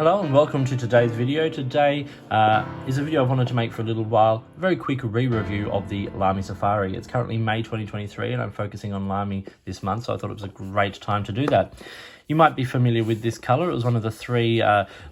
Hello and welcome to today's video. Today is a video I've wanted to make for a little while. A very quick re-review of the Lamy Safari. It's currently May 2023 and I'm focusing on Lamy this month, so I thought it was a great time to do that. You might be familiar with this colour. It was one of the three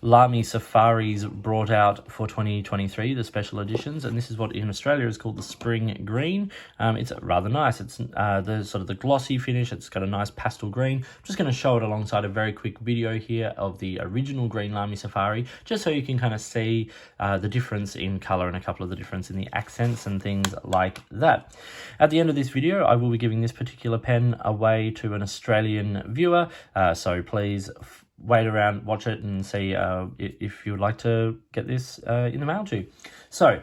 Lamy Safaris brought out for 2023, the special editions, and this is what in Australia is called the Spring Green. It's rather nice. It's the sort of the glossy finish. It's got a nice pastel green. I'm just going to show it alongside a very quick video here of the original green Lamy Safari, just so you can kind of see the difference in colour and a couple of the difference in the accents and things like that. At the end of this video, I will be giving this particular pen away to an Australian viewer, so please wait around, watch it and see if you would like to get this in the mail too. So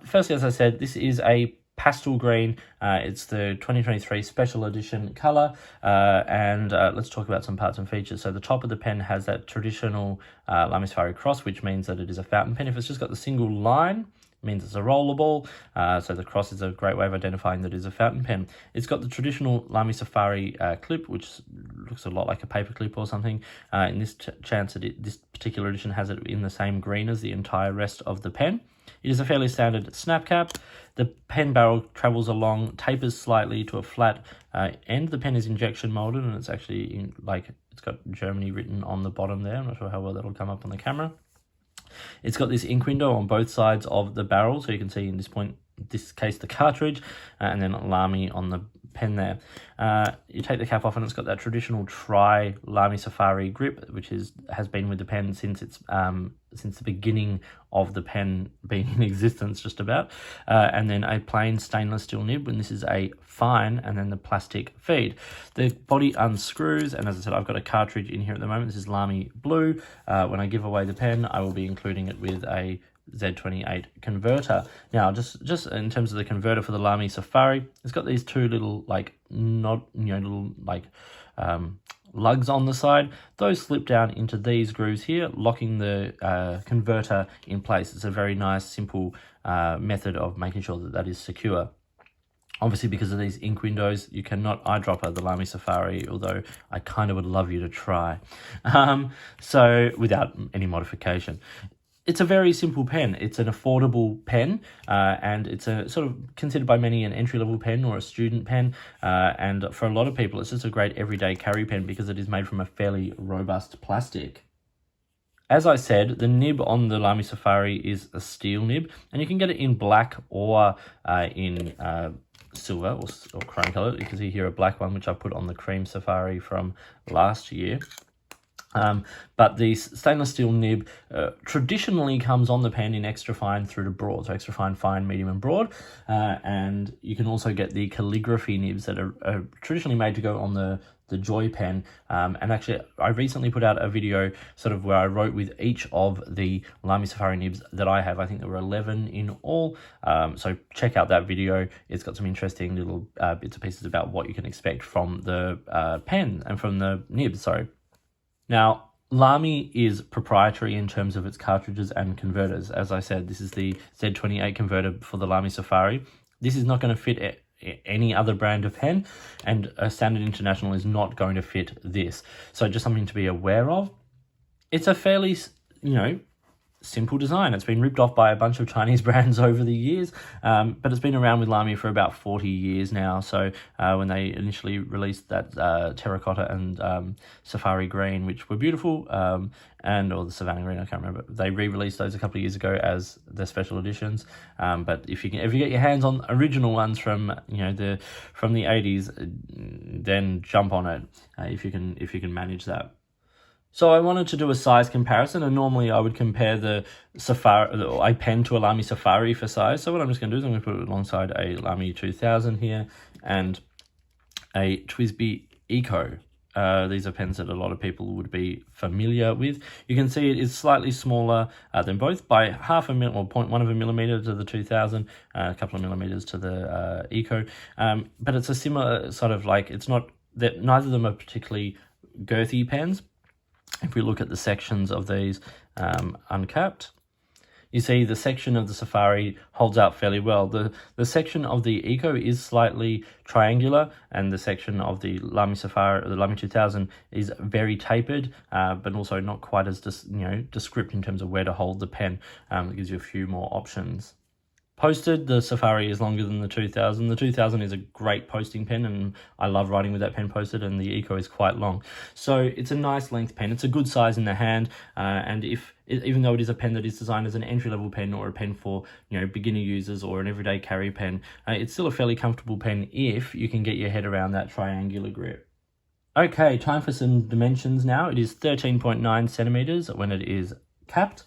firstly, as I said, this is a pastel green. It's the 2023 special edition color, and let's talk about some parts and features. So the top of the pen has that traditional Lamy Safari cross, which means that it is a fountain pen. If it's just got the single line, means it's a rollable, so the cross is a great way of identifying that it is a fountain pen. It's got the traditional Lamy Safari clip, which looks a lot like a paper clip or something. In this this particular edition has it in the same green as the entire rest of the pen. It is a fairly standard snap cap. The pen barrel travels along, tapers slightly to a flat end. The pen is injection molded, and it's actually it's got Germany written on the bottom there. I'm not sure how well that'll come up on the camera. It's got this ink window on both sides of the barrel, so you can see in this case the cartridge, and then Lamy on the pen there. You take the cap off and it's got that traditional Lamy Safari grip, which has been with the pen since the beginning of the pen being in existence, just about. And then a plain stainless steel nib, and this is a fine, and then the plastic feed. The body unscrews, and as I said, I've got a cartridge in here at the moment. This is Lamy Blue. When I give away the pen, I will be including it with a Z28 converter. Now, just in terms of the converter for the Lamy Safari, it's got these two little lugs on the side. Those slip down into these grooves here, locking the converter in place. It's a very nice, simple method of making sure that that is secure. Obviously, because of these ink windows, you cannot eyedropper the Lamy Safari, although I kind of would love you to try. So without any modification. It's a very simple pen. It's an affordable pen, and it's a sort of considered by many an entry-level pen or a student pen, and for a lot of people, it's just a great everyday carry pen because it is made from a fairly robust plastic. As I said, the nib on the Lamy Safari is a steel nib, and you can get it in black or in silver or chrome color. You can see here a black one, which I put on the cream Safari from last year. But the stainless steel nib traditionally comes on the pen in extra fine through to broad, so extra fine, fine, medium and broad, and you can also get the calligraphy nibs that are traditionally made to go on the Joy pen, and actually I recently put out a video sort of where I wrote with each of the Lamy Safari nibs that I have. I think there were 11 in all, so check out that video. It's got some interesting little bits and pieces about what you can expect from the pen and from the nibs, sorry. Now, Lamy is proprietary in terms of its cartridges and converters. As I said, this is the Z28 converter for the Lamy Safari. This is not going to fit any other brand of pen, and a Standard International is not going to fit this. So just something to be aware of. It's a fairly, simple design. It's been ripped off by a bunch of Chinese brands over the years, but it's been around with Lamy for about 40 years now. So when they initially released that terracotta and safari green, which were beautiful, or the savannah green, I can't remember. They re-released those a couple of years ago as the special editions. But if you get your hands on original ones from the 80s, then jump on it if you can manage that. So I wanted to do a size comparison, and normally I would compare the pen to a Lamy Safari for size. So what I'm just going to do is I'm going to put it alongside a Lamy 2000 here and a TWSBI Eco. These are pens that a lot of people would be familiar with. You can see it is slightly smaller than both by 0.5 or 0.1 of a millimeter to the 2000, a couple of millimeters to the Eco. But it's a similar sort of it's not that neither of them are particularly girthy pens. If we look at the sections of these uncapped, You see the section of the Safari holds out fairly well. The section of the Eco is slightly triangular, and the section of the Lamy Safari, the Lamy 2000, is very tapered, but also not quite as descript in terms of where to hold the pen. It gives you a few more options. Posted, the Safari is longer than the 2000. The 2000 is a great posting pen, and I love writing with that pen posted, and the Eco is quite long. So it's a nice length pen. It's a good size in the hand, and even though it is a pen that is designed as an entry-level pen or a pen for beginner users or an everyday carry pen, it's still a fairly comfortable pen if you can get your head around that triangular grip. Okay, time for some dimensions now. It is 13.9 centimeters when it is capped.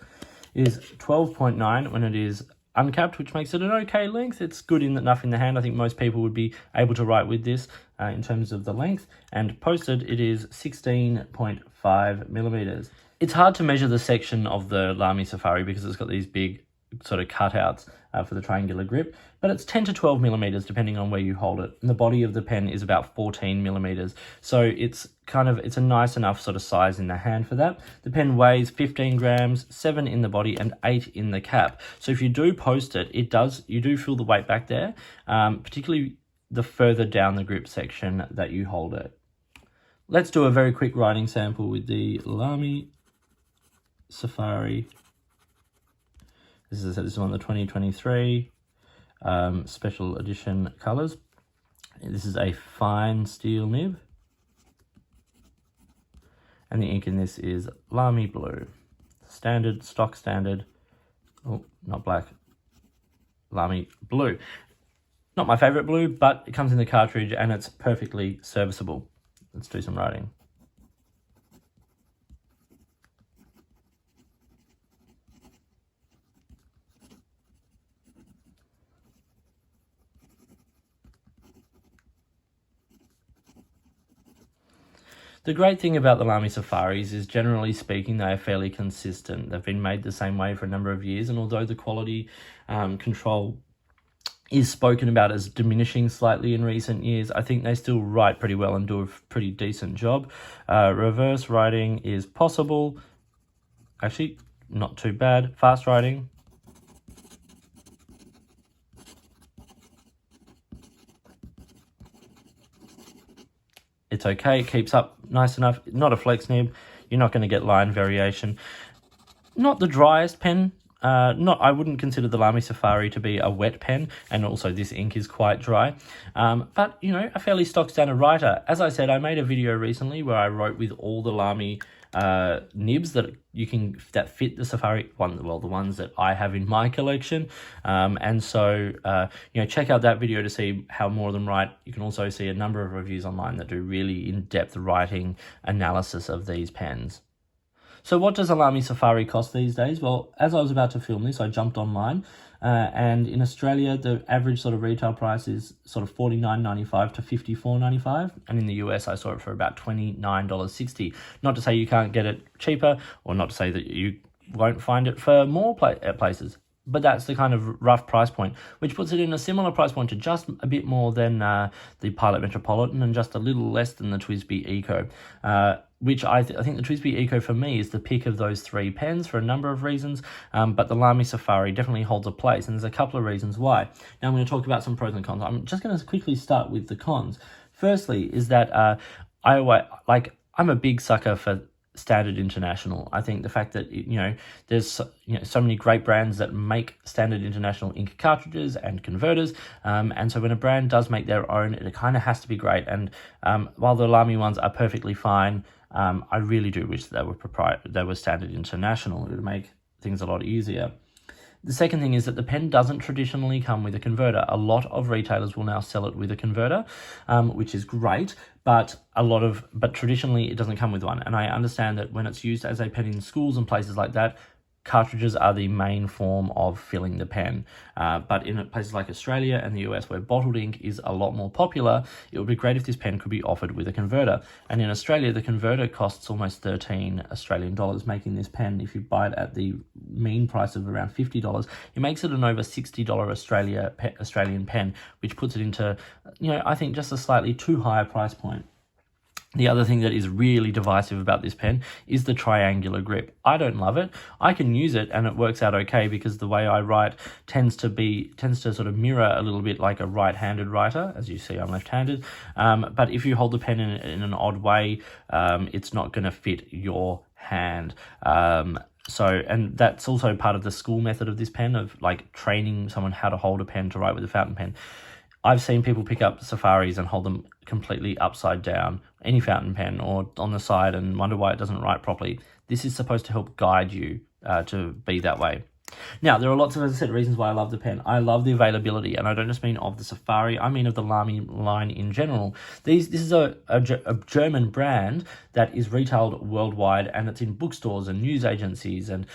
It is 12.9 when it is uncapped, which makes it an okay length. It's good enough in the hand. I think most people would be able to write with this in terms of the length. And posted, it is 16.5 millimeters. It's hard to measure the section of the Lamy Safari because it's got these big sort of cutouts for the triangular grip, but it's 10 to 12 millimeters depending on where you hold it. And the body of the pen is about 14 millimeters. So it's a nice enough sort of size in the hand for that. The pen weighs 15 grams, 7 in the body and 8 in the cap. So if you do post it, you do feel the weight back there, particularly the further down the grip section that you hold it. Let's do a very quick writing sample with the Lamy Safari. This is on the 2023 special edition colors. This is a fine steel nib, and the ink in this is Lamy blue, standard, stock standard. Oh, not black. Lamy blue. Not my favorite blue, but it comes in the cartridge and it's perfectly serviceable. Let's do some writing. The great thing about the Lamy Safaris is, generally speaking, they are fairly consistent. They've been made the same way for a number of years, and although the quality control is spoken about as diminishing slightly in recent years, I think they still write pretty well and do a pretty decent job. Reverse writing is possible. Actually, not too bad. Fast writing. It's okay, it keeps up nice enough. Not a flex nib. You're not going to get line variation. Not the driest pen. I wouldn't consider the Lamy Safari to be a wet pen, and also this ink is quite dry. But, a fairly stock standard writer. As I said, I made a video recently where I wrote with all the Lamy nibs that fit the Safari one, well, the ones that I have in my collection. And so check out that video to see how more of them write. You can also see a number of reviews online that do really in-depth writing analysis of these pens. So what does a Lamy Safari cost these days? Well, as I was about to film this, I jumped online, and in Australia, the average sort of retail price is sort of $49.95 to $54.95, and in the US, I saw it for about $29.60. Not to say you can't get it cheaper, or not to say that you won't find it for more places. But that's the kind of rough price point, which puts it in a similar price point to just a bit more than the Pilot Metropolitan and just a little less than the TWSBI Eco, which I think the TWSBI Eco for me is the pick of those three pens for a number of reasons, but the Lamy Safari definitely holds a place, and there's a couple of reasons why. Now I'm going to talk about some pros and cons. I'm just going to quickly start with the cons. Firstly is that I'm a big sucker for Standard International. I think the fact that there's so many great brands that make Standard International ink cartridges and converters, and so when a brand does make their own, it kind of has to be great. And while the Lamy ones are perfectly fine, I really do wish that they were Standard International. It would make things a lot easier. The second thing is that the pen doesn't traditionally come with a converter. A lot of retailers will now sell it with a converter, which is great, but traditionally it doesn't come with one. And I understand that when it's used as a pen in schools and places like that, cartridges are the main form of filling the pen. But in places like Australia and the US, where bottled ink is a lot more popular, it would be great if this pen could be offered with a converter. And in Australia, the converter costs almost 13 Australian dollars, making this pen, if you buy it at the mean price of around $50, it makes it an over $60 Australian pen, which puts it into, I think just a slightly too high a price point. The other thing that is really divisive about this pen is the triangular grip. I don't love it. I can use it and it works out okay because the way I write tends to sort of mirror a little bit like a right-handed writer. As you see, I'm left-handed. But if you hold the pen in an odd way, it's not going to fit your hand. And that's also part of the school method of this pen, of like training someone how to hold a pen to write with a fountain pen. I've seen people pick up Safaris and hold them completely upside down, any fountain pen, or on the side, and wonder why it doesn't write properly. This is supposed to help guide you to be that way. Now, there are lots of, as I said, reasons why I love the pen. I love the availability, and I don't just mean of the Safari, I mean of the Lamy line in general. This is a German brand that is retailed worldwide, and it's in bookstores and news agencies and,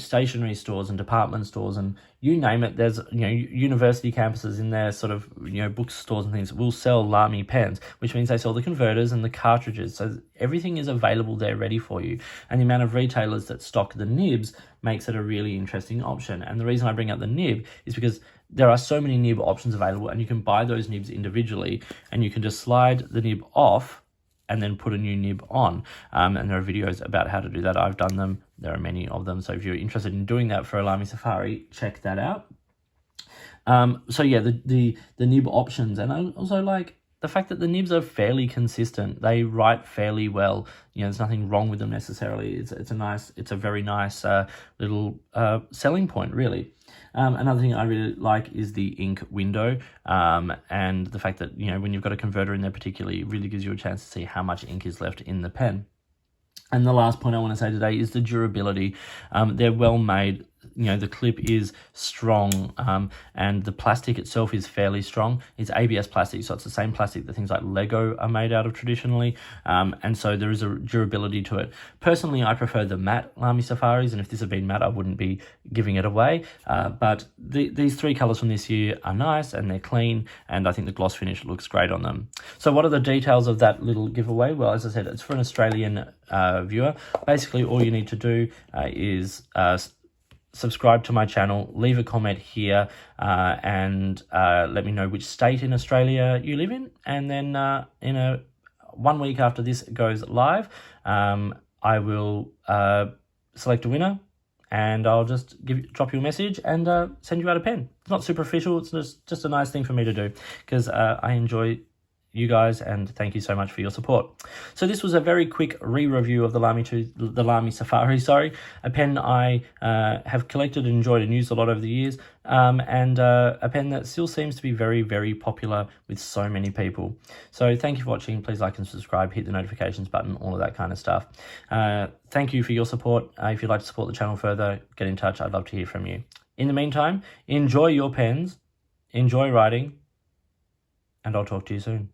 stationery stores and department stores and you name it. There's, university campuses in there, sort of, bookstores and things will sell Lamy pens, which means they sell the converters and the cartridges. So everything is available there ready for you. And the amount of retailers that stock the nibs makes it a really interesting option. And the reason I bring up the nib is because there are so many nib options available, and you can buy those nibs individually, and you can just slide the nib off and then put a new nib on. And there are videos about how to do that. I've done them. There are many of them. So if you're interested in doing that for a Lamy Safari, check that out. So yeah, the nib options, and I also like the fact that the nibs are fairly consistent. They write fairly well. There's nothing wrong with them necessarily. It's a very nice little selling point, really. Another thing I really like is the ink window, and the fact that, when you've got a converter in there particularly, it really gives you a chance to see how much ink is left in the pen. And the last point I want to say today is the durability. They're well made. The clip is strong, and the plastic itself is fairly strong. It's ABS plastic, so it's the same plastic that things like Lego are made out of traditionally, and so there is a durability to it. Personally, I prefer the matte Lamy Safaris, and if this had been matte, I wouldn't be giving it away. But these three colours from this year are nice, and they're clean, and I think the gloss finish looks great on them. So what are the details of that little giveaway? Well, as I said, it's for an Australian viewer. Basically, all you need to do is subscribe to my channel, leave a comment here, and let me know which state in Australia you live in. And then in 1 week after this goes live, I will select a winner, and I'll just drop you a message and send you out a pen. It's not superficial. It's just a nice thing for me to do because I enjoy you guys, and thank you so much for your support. So this was a very quick re-review of the Lamy Safari, a pen I have collected and enjoyed and used a lot over the years, and a pen that still seems to be very, very popular with so many people. So thank you for watching. Please like and subscribe, hit the notifications button, all of that kind of stuff. Thank you for your support. If you'd like to support the channel further, get in touch. I'd love to hear from you. In the meantime, enjoy your pens, enjoy writing, and I'll talk to you soon.